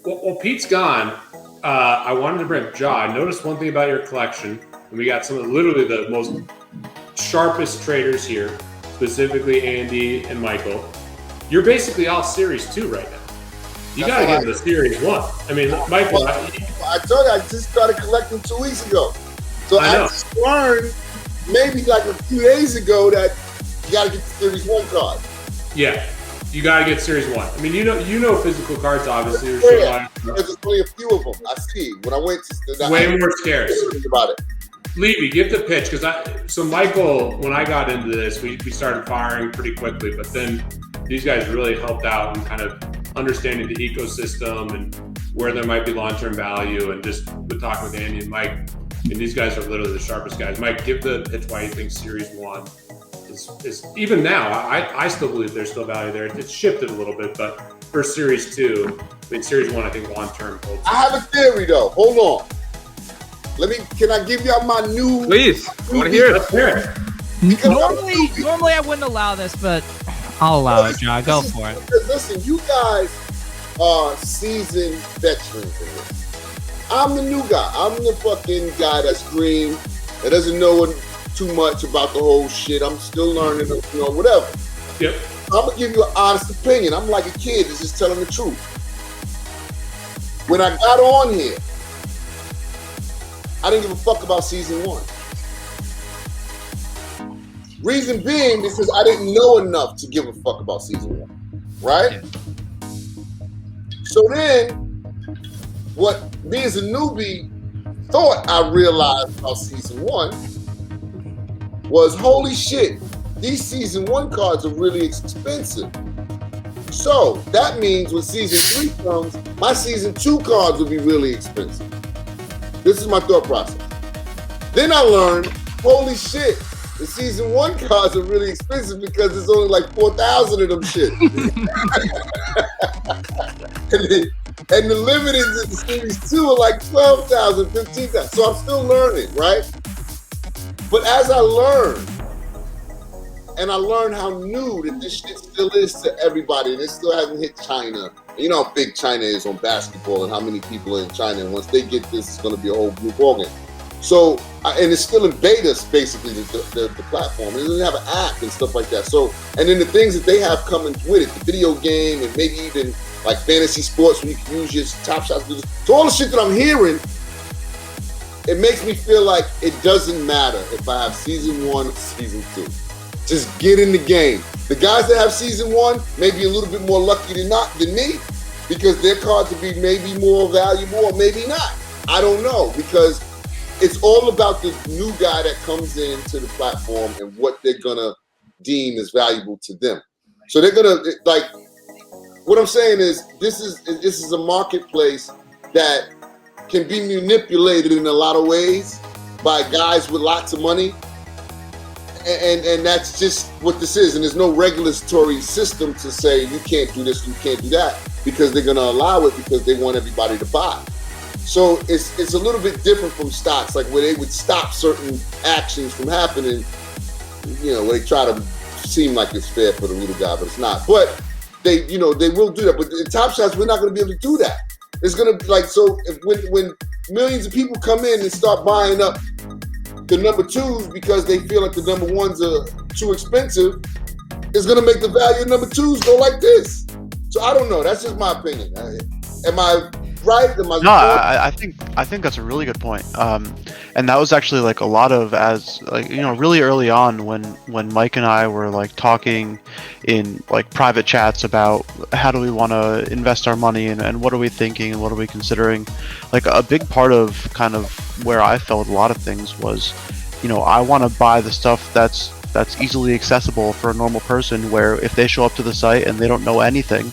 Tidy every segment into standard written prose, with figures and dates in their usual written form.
Well, Pete's gone. I wanted to bring up Ja. I noticed one thing about your collection, and we got some of literally the most sharpest traders here, specifically Andy and Michael. You're basically all Series 2 right now. You got to get into Series 1. I mean, Michael. I told you, I just started collecting 2 weeks ago. So I just learned maybe like a few days ago that you got to get the Series 1 card. Yeah. You got to get Series 1. I mean, you know physical cards, obviously. There's only a few of them. I see. When I went to way more scarce. About it. Levy, give the pitch, so Michael, when I got into this, we started firing pretty quickly, but then these guys really helped out in kind of understanding the ecosystem and where there might be long-term value, and just with talking with Andy and Mike, and these guys are literally the sharpest guys. Mike, give the pitch why you think Series 1 is even now, I still believe there's still value there. It's shifted a little bit, but for Series 2, I mean, Series 1, I think long-term holds. I have a theory, though. Hold on. Can I give y'all my new... Please, I want to hear it. Let's hear it. Normally I wouldn't allow this, but I'll allow it, John. Go for it. Listen, you guys are seasoned veterans in this. I'm the new guy. I'm the fucking guy that's green, that doesn't know too much about the whole shit. I'm still learning, whatever. Yep. I'm going to give you an honest opinion. I'm like a kid that's just telling the truth. When I got on here, I didn't give a fuck about Season 1. Reason being, because I didn't know enough to give a fuck about Season 1, right? Yeah. So then, what me as a newbie thought I realized about Season 1 was, holy shit, these Season 1 cards are really expensive. So that means when Season 3 comes, my Season 2 cards will be really expensive. This is my thought process. Then I learned, holy shit, the Season 1 cards are really expensive because there's only like 4,000 of them shit. and the limited in the Series 2 are like 12,000, 15,000. So I'm still learning, right? But as I learned, and I learned how new that this shit still is to everybody, and it still hasn't hit China. You know how big China is on basketball and how many people are in China, and once they get this, it's going to be a whole new ballgame. So, and it's still in beta, basically, the platform. It doesn't have an app and stuff like that. So, and then the things that they have coming with it, the video game, and maybe even like fantasy sports where you can use your Top Shots. So all the shit that I'm hearing, it makes me feel like it doesn't matter if I have Season 1 or Season 2. Just get in the game. The guys that have Season 1 may be a little bit more lucky than me, because their cards will be maybe more valuable or maybe not. I don't know, because it's all about the new guy that comes into the platform and what they're gonna deem as valuable to them. So they're gonna, like, what I'm saying is this is a marketplace that can be manipulated in a lot of ways by guys with lots of money. And that's just what this is. And there's no regulatory system to say you can't do this, you can't do that, because they're going to allow it because they want everybody to buy. So it's a little bit different from stocks, like where they would stop certain actions from happening, where they try to seem like it's fair for the little guy, but it's not. But they will do that. But in Top Shots, we're not going to be able to do that. It's going to be like, so when millions of people come in and start buying up the number 2s because they feel like the number 1s are too expensive, is going to make the value of number 2s go like this. So I don't know. That's just my opinion. Am I right? Am I no, I think that's a really good point. And that was actually like a lot of, as like, really early on when Mike and I were like talking in like private chats about how do we want to invest our money and what are we thinking and what are we considering. Like a big part of kind of where I felt a lot of things was, I want to buy the stuff that's easily accessible for a normal person, where if they show up to the site and they don't know anything,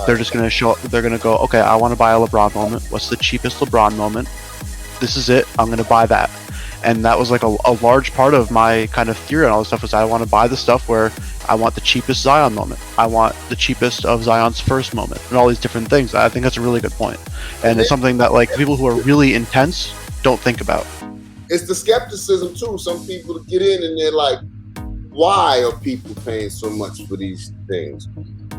they're just going to show up, they're going to go, okay, I want to buy a LeBron moment. What's the cheapest LeBron moment? This is it. I'm going to buy that. And that was like a large part of my kind of theory on all this stuff, was I want to buy the stuff where I want the cheapest Zion moment. I want the cheapest of Zion's first moment and all these different things. I think that's a really good point. And it's something that like people who are really intense don't think about. It's the skepticism too. Some people get in and they're like, why are people paying so much for these things?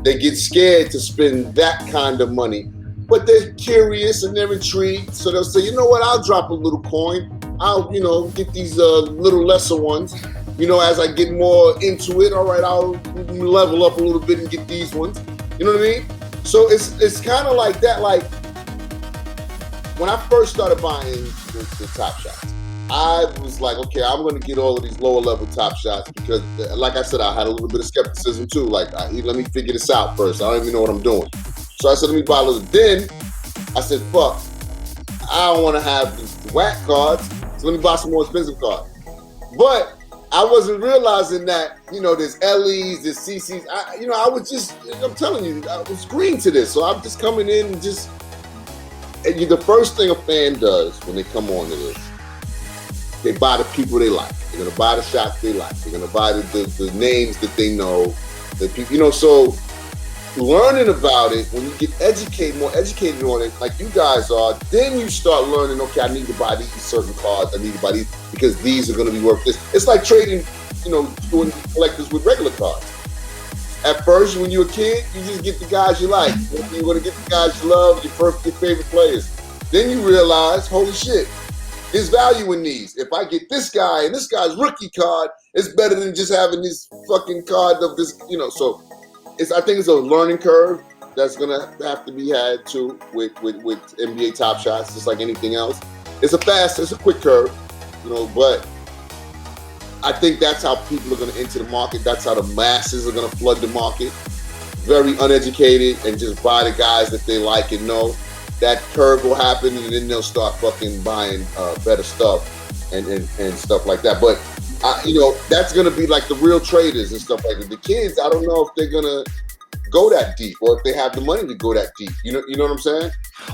They get scared to spend that kind of money but they're curious and they're intrigued. So they'll say, you know what, I'll drop a little coin. I'll, get these little lesser ones. As I get more into it, all right, I'll level up a little bit and get these ones. You know what I mean? So it's kind of like that. Like when I first started buying the Top Shots, I was like, okay, I'm going to get all of these lower level Top Shots because, like I said, I had a little bit of skepticism too. Like, let me figure this out first. I don't even know what I'm doing. So I said, let me buy a little. Then I said, fuck, I don't want to have these whack cards, so let me buy some more expensive cards. But I wasn't realizing that, there's LEs, there's CCs. I was just, I'm telling you, I was green to this. So I'm just coming in and the first thing a fan does when they come on to this, they buy the people they like. They're going to buy the shots they like. They're going to buy the names that they know. The people, so learning about it, when you get more educated on it, like you guys are, then you start learning, okay, I need to buy these certain cards. I need to buy these because these are going to be worth this. It's like trading, doing collectors with regular cards. At first, when you're a kid, you just get the guys you like. You're going to get the guys you love, your favorite players. Then you realize, holy shit, there's value in these. If I get this guy and this guy's rookie card, it's better than just having this fucking card of this, so I think it's a learning curve that's gonna have to be had too with NBA Top Shots, just like anything else. It's a quick curve, but I think that's how people are gonna enter the market. That's how the masses are gonna flood the market. Very uneducated and just buy the guys that they like and know. That curve will happen, and then they'll start fucking buying better stuff and stuff like that. But that's gonna be like the real traders and stuff like that. The kids, I don't know if they're gonna go that deep or if they have the money to go that deep. You know what I'm saying?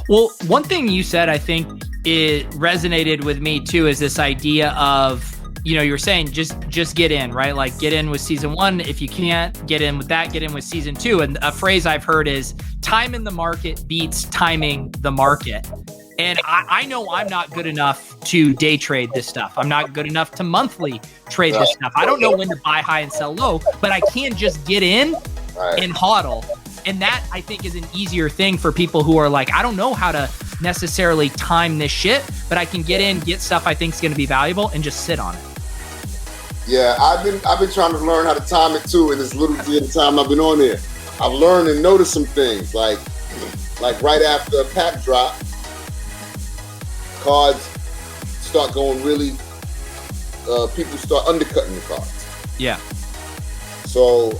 Well, one thing you said, I think it resonated with me too, is this idea of, you're saying just get in, right? Like get in with season 1. If you can't get in with that, get in with season 2. And a phrase I've heard is time in the market beats timing the market. And I know I'm not good enough to day trade this stuff. I'm not good enough to monthly trade this stuff. I don't know when to buy high and sell low, but I can just get in and hodl. And that, I think, is an easier thing for people who are like, I don't know how to necessarily time this shit, but I can get in, get stuff I think is going to be valuable, and just sit on it. Yeah, I've been trying to learn how to time it too in this little bit of time I've been on there. I've learned and noticed some things, like right after a pack drop, cards start going really, people start undercutting the cards. Yeah. So,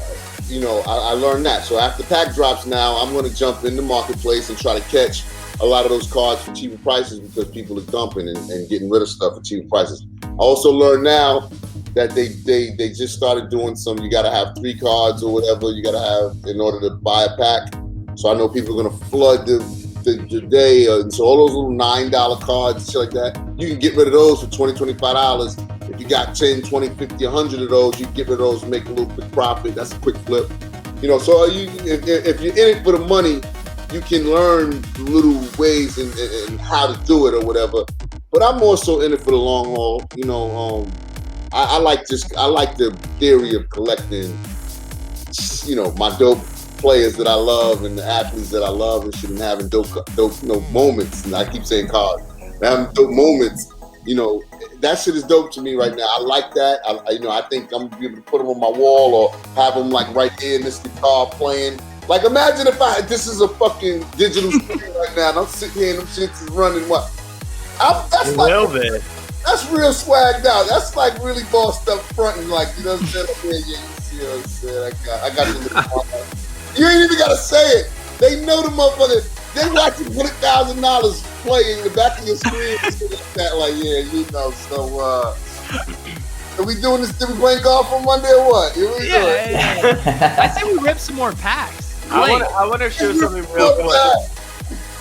I learned that. So after pack drops now, I'm going to jump in the marketplace and try to catch a lot of those cards for cheaper prices because people are dumping and getting rid of stuff for cheaper prices. I also learned now that they just started doing you got to have 3 cards or whatever you got to have in order to buy a pack. So I know people are going to flood the day. So all those little $9 cards and shit like that, you can get rid of those for $20, $25. If you got 10, 20, 50, 100 of those, you can get rid of those and make a little quick profit. That's a quick flip. So if you're in it for the money, you can learn little ways and how to do it or whatever. But I'm also in it for the long haul. I like the theory of collecting, my dope players that I love and the athletes that I love and shit, and having dope moments. And I keep saying cards, having dope moments. That shit is dope to me right now. I like that. I think I'm gonna be able to put them on my wall or have them like right there in this guitar playing. Like imagine if this is a fucking digital screen right now and I'm sitting here and them shits is running what? That's a little bit. That's real swagged out. That's like really bossed up front and like, you know what I'm saying? Yeah, you see what I'm saying? I got the little You ain't even gotta say it. They know the motherfucker. They watching $100,000 play in the back of your screen and shit like that. Like, yeah, so are we doing this? Did we playing golf on Monday or what? Yeah. I say we rip some more packs. I want to show something real quick.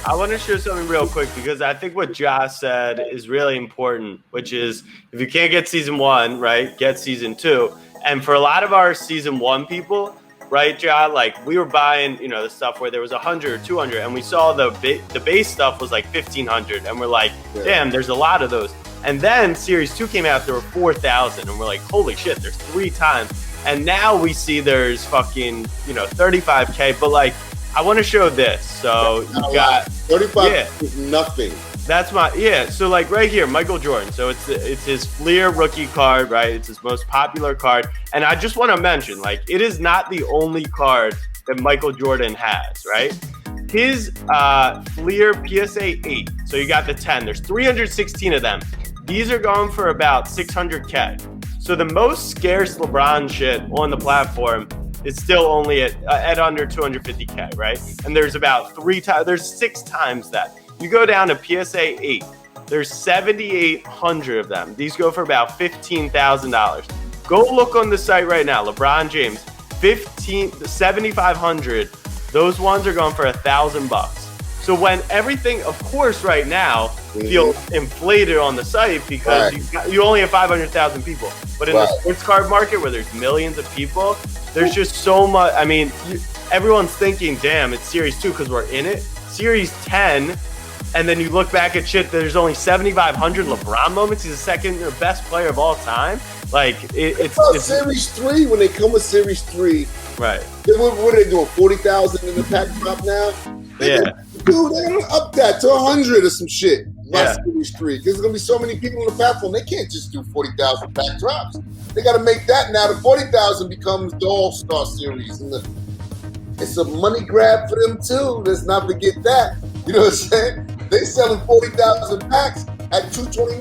I want to share something real quick because I think what Josh said is really important, which is if you can't get season 1, right, get season 2. And for a lot of our season 1 people, right, Josh, like we were buying, the stuff where there was 100 or 200 and we saw the base stuff was like 1,500 and we're like, damn, there's a lot of those. And then series 2 came out, there were 4,000 and we're like, holy shit, there's 3 times. And now we see there's fucking, 35K, but like, I want to show this. So you got 35 is nothing. That's so like right here, Michael Jordan. So it's his Fleer rookie card, right? It's his most popular card. And I just want to mention, like, it is not the only card that Michael Jordan has, right? His Fleer PSA 8. So you got the 10. There's 316 of them. These are going for about 600K. So the most scarce LeBron shit on the platform is still only at under 250K, right? And there's about there's 6 times that. You go down to PSA 8. There's 7,800 of them. These go for about $15,000. Go look on the site right now. LeBron James, 7,500. Those ones are going for $1,000. So when everything, of course, right now feels inflated on the site because you only have 500,000 people. But in the sports card market where there's millions of people, there's just so much. I mean, everyone's thinking, damn, it's Series 2 because we're in it. Series 10. And then you look back at shit, there's only 7,500 LeBron moments. He's the second or best player of all time. Like, it's Series 3, when they come with Series 3. Right. What are they doing, 40,000 in the pack drop now? Dude, they're going to up that to 100 or some shit by Series 3. Because there's going to be so many people on the platform. They can't just do 40,000 pack drops. They got to make that now. The 40,000 becomes the All-Star Series. And it's a money grab for them, too. Let's not forget that. You know what I'm saying? They selling 40,000 packs at $229.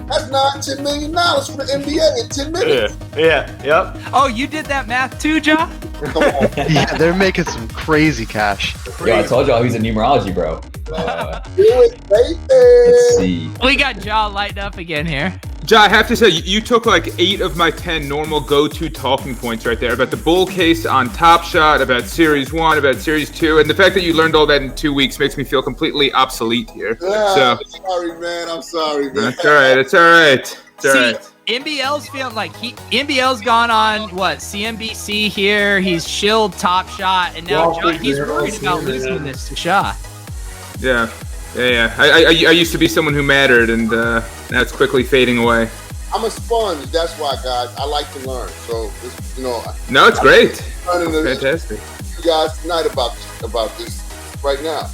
That's $9-10 million for the NBA in 10 minutes. Yep. Oh, you did that math too, Ja? Come on. Yeah, they're making some crazy cash. Yo, I told y'all he's a numerology bro. Do it, baby. Let's see. We got Ja lighting up again here. Ja, I have to say, you took like 8 of my 10 normal go-to talking points right there about the bull case on Top Shot, about Series 1, about Series 2, and the fact that you learned all that in 2 weeks makes me feel completely obsolete here. I'm sorry, man. I'm sorry, man. That's all right. It's all right. It's all right. NBL's feeling like NBL's gone on CNBC here. He's shilled Top Shot, and now he's worried about losing this to Shah. Yeah. I used to be someone who mattered, and now it's quickly fading away. I'm a sponge. That's why, guys. I like to learn. So, No, it's great. I'm learning Fantastic. you guys tonight about this right now.